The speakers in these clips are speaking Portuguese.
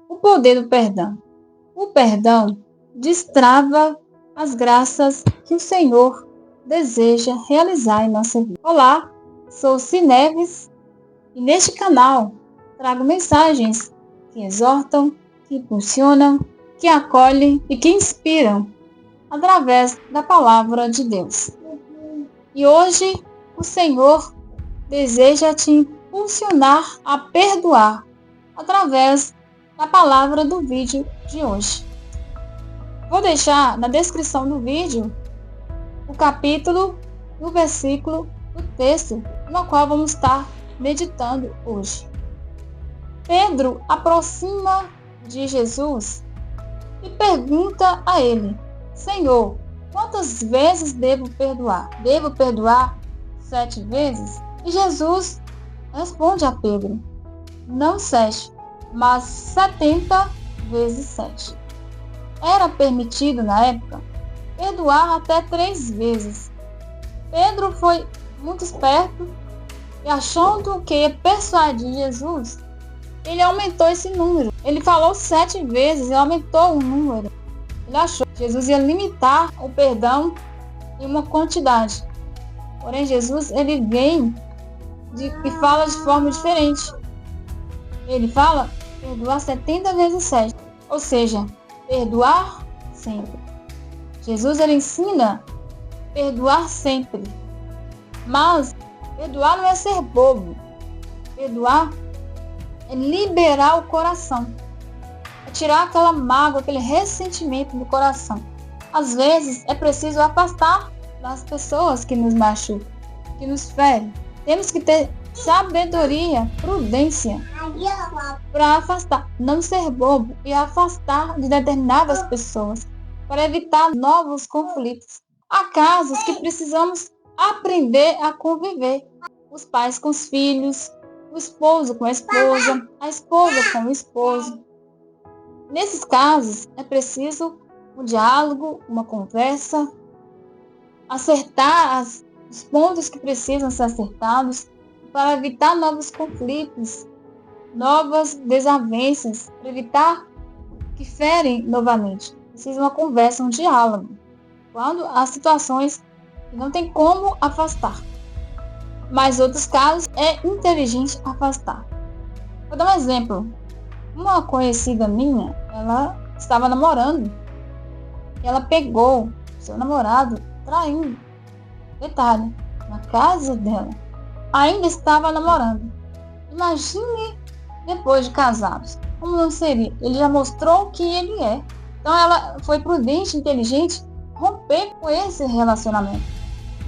O poder do perdão. O perdão destrava as graças que o Senhor deseja realizar em nossa vida. Olá, sou Cineves e neste canal trago mensagens que exortam, que impulsionam, que acolhem e que inspiram através da palavra de Deus. E hoje o Senhor deseja te impulsionar a perdoar através da palavra do vídeo de hoje. Vou deixar na descrição do vídeo o capítulo e o versículo do texto no qual vamos estar meditando hoje. Pedro aproxima de Jesus e pergunta a ele: Senhor, quantas vezes devo perdoar? Devo perdoar 7 vezes? E Jesus responde a Pedro: não 7, mas 70 vezes 7. Era permitido na época perdoar até 3 vezes. Pedro foi muito esperto e, achando que ia persuadir Jesus, ele aumentou esse número. Ele falou 7 vezes e aumentou o número. Ele achou que Jesus ia limitar o perdão em uma quantidade. Porém, Jesus ele vem e fala de forma diferente. Ele fala perdoar 70 vezes 7. Ou seja, perdoar sempre. Jesus ele ensina perdoar sempre. Mas perdoar não é ser bobo. Perdoar é liberar o coração. É tirar aquela mágoa, aquele ressentimento do coração. Às vezes é preciso afastar das pessoas que nos machucam, que nos ferem. Temos que ter sabedoria, prudência para afastar, não ser bobo e afastar de determinadas pessoas para evitar novos conflitos. Há casos que precisamos aprender a conviver. Os pais com os filhos, o esposo com a esposa com o esposo. Nesses casos, é preciso um diálogo, uma conversa, acertar os pontos que precisam ser acertados para evitar novos conflitos, novas desavenças, para evitar que ferem novamente. Precisa uma conversa, um diálogo, quando há situações que não tem como afastar. Mas outros casos é inteligente afastar. Vou dar um exemplo. Uma conhecida minha, ela estava namorando. Ela pegou seu namorado traindo. Detalhe, na casa dela. Ainda estava namorando. Imagine depois de casados. Como não seria? Ele já mostrou quem ele é. Então ela foi prudente, inteligente, romper com esse relacionamento.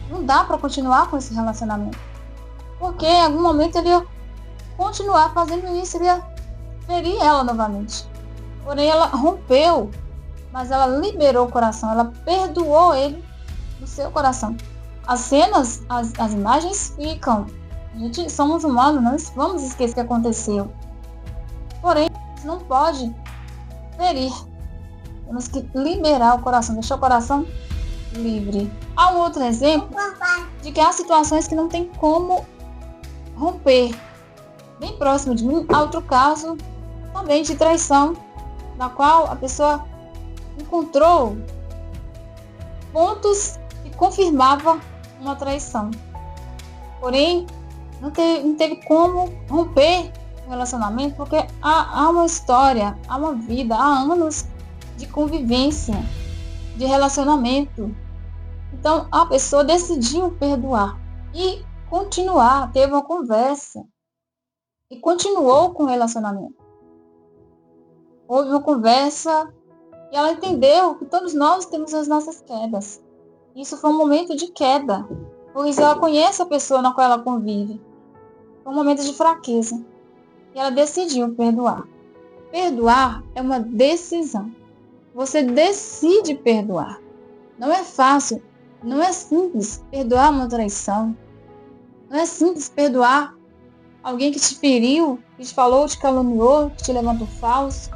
Não dá para continuar com esse relacionamento. Porque em algum momento ele ia continuar fazendo isso, ele ia ferir ela novamente. Porém ela rompeu, mas ela liberou o coração, ela perdoou ele do seu coração. As cenas, as imagens ficam. A gente somos humanos, não vamos esquecer o que aconteceu. Porém, não pode ferir. Temos que liberar o coração, deixar o coração livre. Há um outro exemplo de que há situações que não tem como romper. Bem próximo de mim, há outro caso também de traição, na qual a pessoa encontrou pontos que confirmavam uma traição. Porém, não teve como romper o relacionamento, porque há uma história, há uma vida, há anos de convivência, de relacionamento. Então, a pessoa decidiu perdoar e continuar, teve uma conversa e continuou com o relacionamento. Houve uma conversa e ela entendeu que todos nós temos as nossas quedas. Isso foi um momento de queda, pois ela conhece a pessoa na qual ela convive. Foi um momento de fraqueza e ela decidiu perdoar. Perdoar é uma decisão. Você decide perdoar. Não é fácil, não é simples perdoar uma traição. Não é simples perdoar alguém que te feriu, que te falou, te caluniou, que te levantou falso,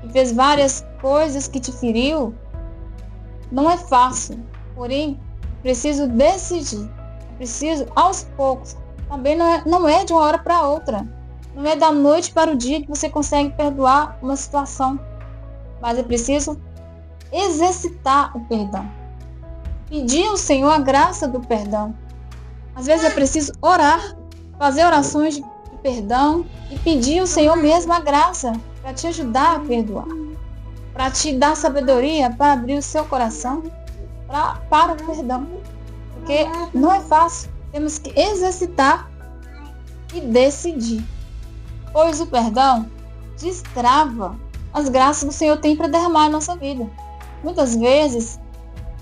que fez várias coisas que te feriu. Não é fácil, porém, preciso decidir. Preciso, aos poucos. Também não é de uma hora para outra. Não é da noite para o dia que você consegue perdoar uma situação. Mas é preciso exercitar o perdão. Pedir ao Senhor a graça do perdão. Às vezes é preciso orar, fazer orações de perdão e pedir ao Senhor mesmo a graça para te ajudar a perdoar. Para te dar sabedoria para abrir o seu coração para o perdão. Porque não é fácil. Temos que exercitar e decidir. Pois o perdão destrava as graças que o Senhor tem para derramar em nossa vida. Muitas vezes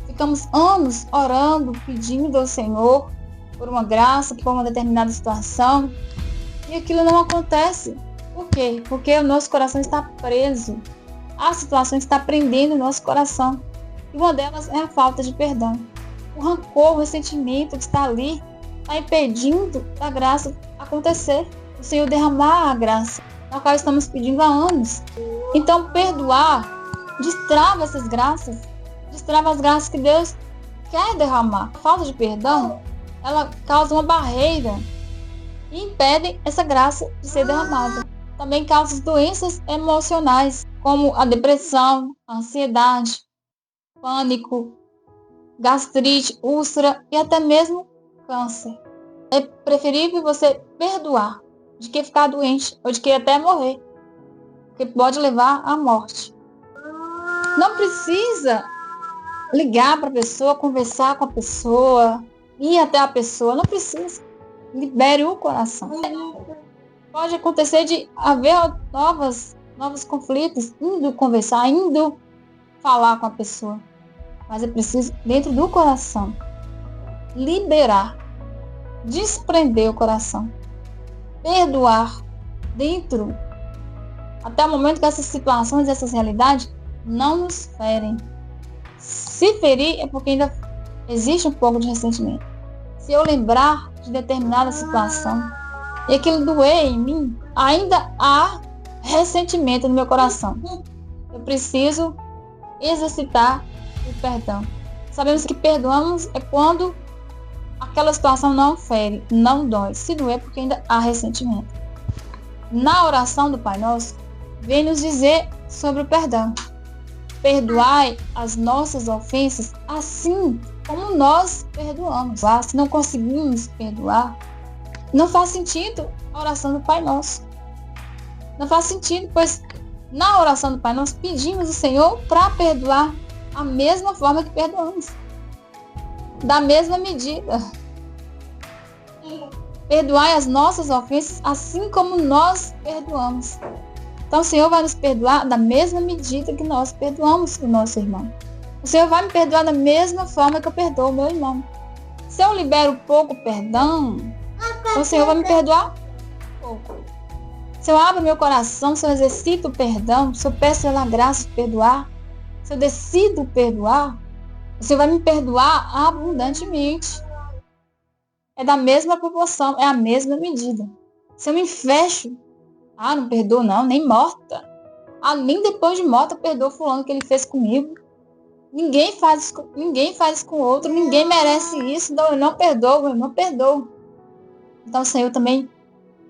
ficamos anos orando, pedindo ao Senhor por uma graça, por uma determinada situação, e aquilo não acontece. Por quê? Porque o nosso coração está preso. A situação está prendendo o nosso coração. E uma delas é a falta de perdão. O rancor, o ressentimento que está ali, está impedindo da graça acontecer. O Senhor derramar a graça, na qual estamos pedindo há anos. Então, perdoar destrava essas graças, destrava as graças que Deus quer derramar. A falta de perdão, ela causa uma barreira e impede essa graça de ser derramada. Também causa doenças emocionais, como a depressão, a ansiedade, pânico, gastrite, úlcera e até mesmo câncer. É preferível você perdoar de que ficar doente ou de que até morrer, porque pode levar à morte. Não precisa ligar para a pessoa, conversar com a pessoa, ir até a pessoa, não precisa. Libere o coração. Pode acontecer de haver novos conflitos, indo conversar, indo falar com a pessoa. Mas é preciso, dentro do coração, liberar, desprender o coração, perdoar dentro, até o momento que essas situações, essas realidades não nos ferem. Se ferir é porque ainda existe um pouco de ressentimento. Se eu lembrar de determinada situação e aquilo doer em mim, ainda há ressentimento no meu coração. Eu preciso exercitar o perdão. Sabemos que perdoamos é quando aquela situação não fere, não dói. Se doer é porque ainda há ressentimento. Na oração do Pai Nosso, vem nos dizer sobre o perdão. Perdoai as nossas ofensas assim como nós perdoamos. Se não conseguimos perdoar, não faz sentido a oração do Pai Nosso. Não faz sentido, pois na oração do Pai Nosso pedimos ao Senhor para perdoar a mesma forma que perdoamos. Da mesma medida. Perdoai as nossas ofensas assim como nós perdoamos. Então o Senhor vai nos perdoar da mesma medida que nós perdoamos o nosso irmão. O Senhor vai me perdoar da mesma forma que eu perdoo o meu irmão. Se eu libero pouco perdão, o Senhor vai me perdoar pouco. Se eu abro meu coração, se eu exercito o perdão, se eu peço pela graça de perdoar, se eu decido perdoar, o Senhor vai me perdoar abundantemente. É da mesma proporção, é a mesma medida. Se eu me fecho, não perdoo não, nem morta. Nem depois de morta eu perdoo fulano que ele fez comigo. Ninguém faz isso com o outro, ninguém merece isso, então eu não perdoo. Então o Senhor também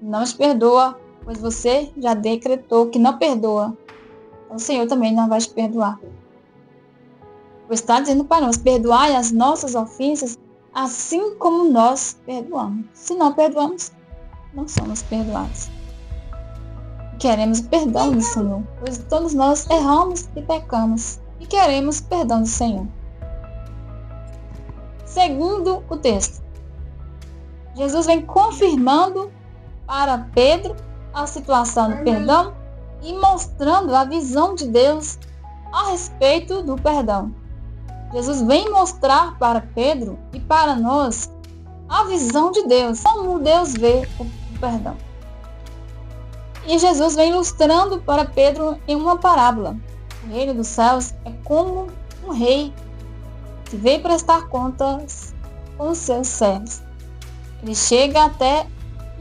não te perdoa, pois você já decretou que não perdoa. Então o Senhor também não vai te perdoar. Pois está dizendo para nós, perdoai as nossas ofensas assim como nós perdoamos. Se não perdoamos, não somos perdoados. Queremos o perdão do Senhor, pois todos nós erramos e pecamos, e queremos o perdão do Senhor. Segundo o texto, Jesus vem confirmando para Pedro a situação do perdão e mostrando a visão de Deus a respeito do perdão. Jesus vem mostrar para Pedro e para nós a visão de Deus, como Deus vê o perdão. E Jesus vem ilustrando para Pedro em uma parábola. O reino dos céus é como um rei que veio prestar contas com os seus servos. Ele chega até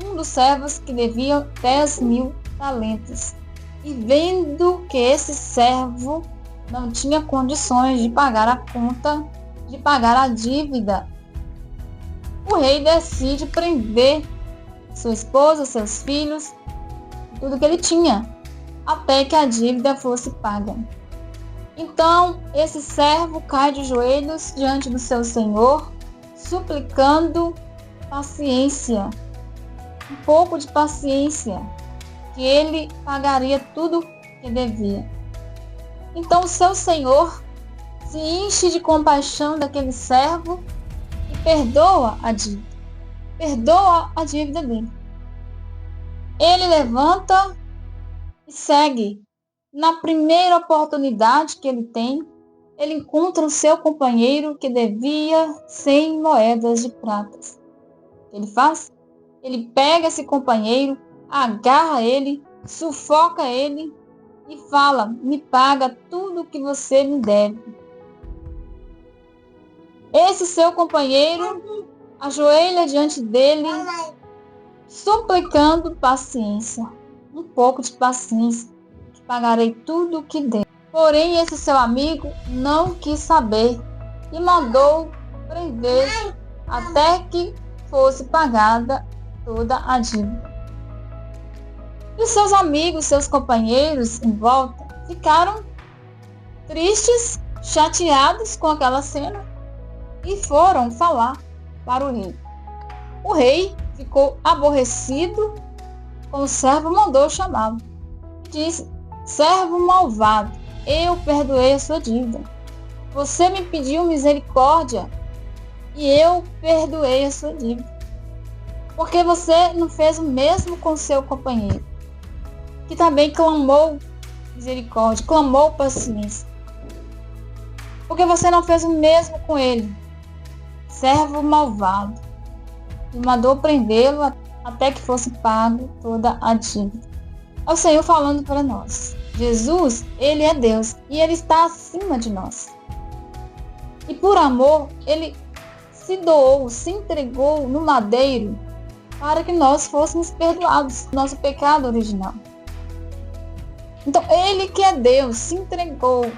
um dos servos que devia 10.000 talentos. E vendo que esse servo não tinha condições de pagar a conta, de pagar a dívida, o rei decide prender sua esposa, seus filhos tudo que ele tinha, até que a dívida fosse paga. Então, esse servo cai de joelhos diante do seu senhor, suplicando paciência, um pouco de paciência, que ele pagaria tudo que devia. Então, o seu senhor se enche de compaixão daquele servo e perdoa a dívida dele. Ele levanta e segue. Na primeira oportunidade que ele tem, ele encontra o seu companheiro que devia 100 moedas de prata. O que ele faz? Ele pega esse companheiro, agarra ele, sufoca ele e fala: me paga tudo o que você me deve. Esse seu companheiro ajoelha diante dele, suplicando paciência, um pouco de paciência, que pagarei tudo o que der. Porém, esse seu amigo não quis saber e mandou prender até que fosse pagada toda a dívida. E os seus amigos, seus companheiros em volta, ficaram tristes, chateados com aquela cena e foram falar para o rei. O rei ficou aborrecido com o servo, mandou chamá-lo. E disse: servo malvado, eu perdoei a sua dívida. Você me pediu misericórdia e eu perdoei a sua dívida. Porque você não fez o mesmo com seu companheiro, que também clamou misericórdia, clamou paciência. Porque você não fez o mesmo com ele, servo malvado, e mandou prendê-lo até que fosse pago toda a dívida. É o Senhor falando para nós. Jesus, ele é Deus e ele está acima de nós. E por amor, ele se doou, se entregou no madeiro para que nós fôssemos perdoados do nosso pecado original. Então, ele que é Deus, se entregou,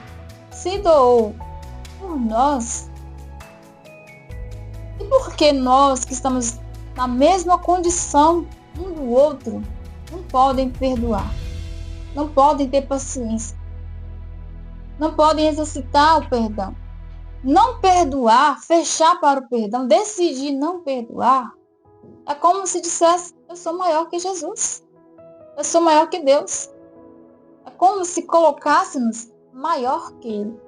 se doou por nós. E por que nós, que estamos na mesma condição um do outro, não podem perdoar? Não podem ter paciência? Não podem exercitar o perdão? Não perdoar, fechar para o perdão, decidir não perdoar, é como se dissesse: eu sou maior que Jesus. Eu sou maior que Deus. É como se colocássemos maior que Ele.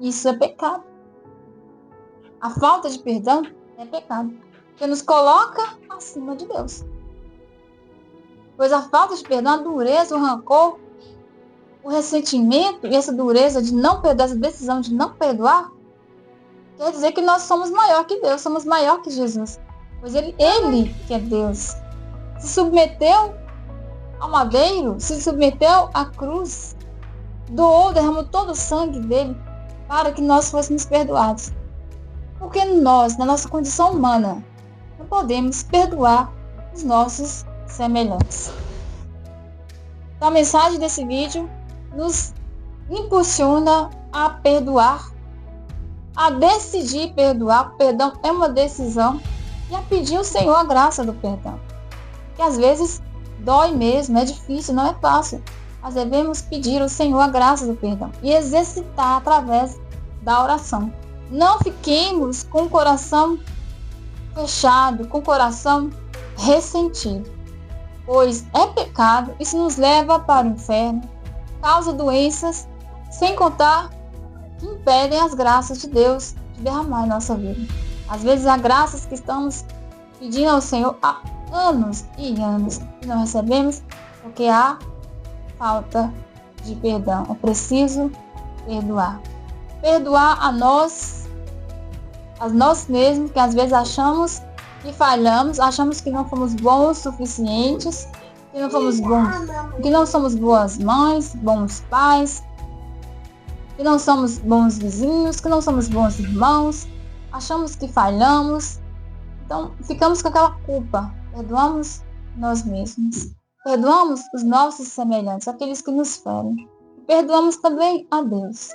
Isso é pecado. A falta de perdão é pecado, porque nos coloca acima de Deus. Pois a falta de perdão, a dureza, o rancor, o ressentimento e essa dureza de não perdoar, essa decisão de não perdoar, quer dizer que nós somos maior que Deus, somos maior que Jesus. Pois ele que é Deus, se submeteu ao madeiro, se submeteu à cruz, doou, derramou todo o sangue dele para que nós fôssemos perdoados. Porque nós, na nossa condição humana, não podemos perdoar os nossos semelhantes. Então, a mensagem desse vídeo nos impulsiona a perdoar, a decidir perdoar. O perdão é uma decisão, e a pedir ao Senhor a graça do perdão. Que às vezes dói mesmo, é difícil, não é fácil. Mas devemos pedir ao Senhor a graça do perdão e exercitar através da oração. Não fiquemos com o coração fechado, com o coração ressentido, pois é pecado, isso nos leva para o inferno, causa doenças, sem contar que impedem as graças de Deus de derramar em nossa vida. Às vezes há graças que estamos pedindo ao Senhor há anos e anos e não recebemos porque há falta de perdão. É preciso perdoar. Perdoar a nós mesmos, que às vezes achamos que falhamos, achamos que não fomos bons o suficientes, que não fomos bons, que não somos boas mães, bons pais, que não somos bons vizinhos, que não somos bons irmãos, achamos que falhamos, então ficamos com aquela culpa. Perdoamos nós mesmos, perdoamos os nossos semelhantes, aqueles que nos ferem, perdoamos também a Deus.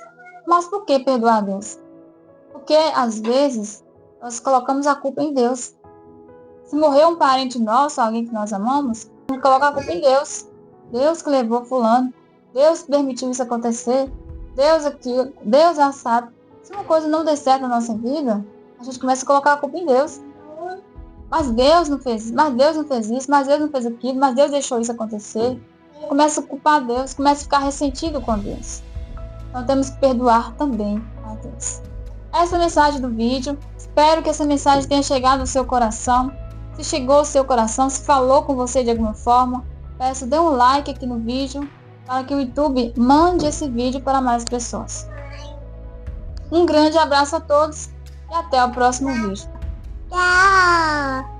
Mas por que perdoar a Deus? Porque às vezes nós colocamos a culpa em Deus. Se morreu um parente nosso, alguém que nós amamos, vamos colocar a culpa em Deus. Deus que levou fulano, Deus que permitiu isso acontecer, Deus aquilo, Deus assado. Se uma coisa não der certo na nossa vida, a gente começa a colocar a culpa em Deus. Mas Deus não fez isso, mas Deus não fez isso, mas Deus não fez aquilo, mas Deus deixou isso acontecer. Começa a culpar Deus, começa a ficar ressentido com Deus. Então temos que perdoar também a Deus. Essa é a mensagem do vídeo. Espero que essa mensagem tenha chegado ao seu coração. Se chegou ao seu coração, se falou com você de alguma forma, peço, dê um like aqui no vídeo para que o YouTube mande esse vídeo para mais pessoas. Um grande abraço a todos e até o próximo vídeo. Tchau!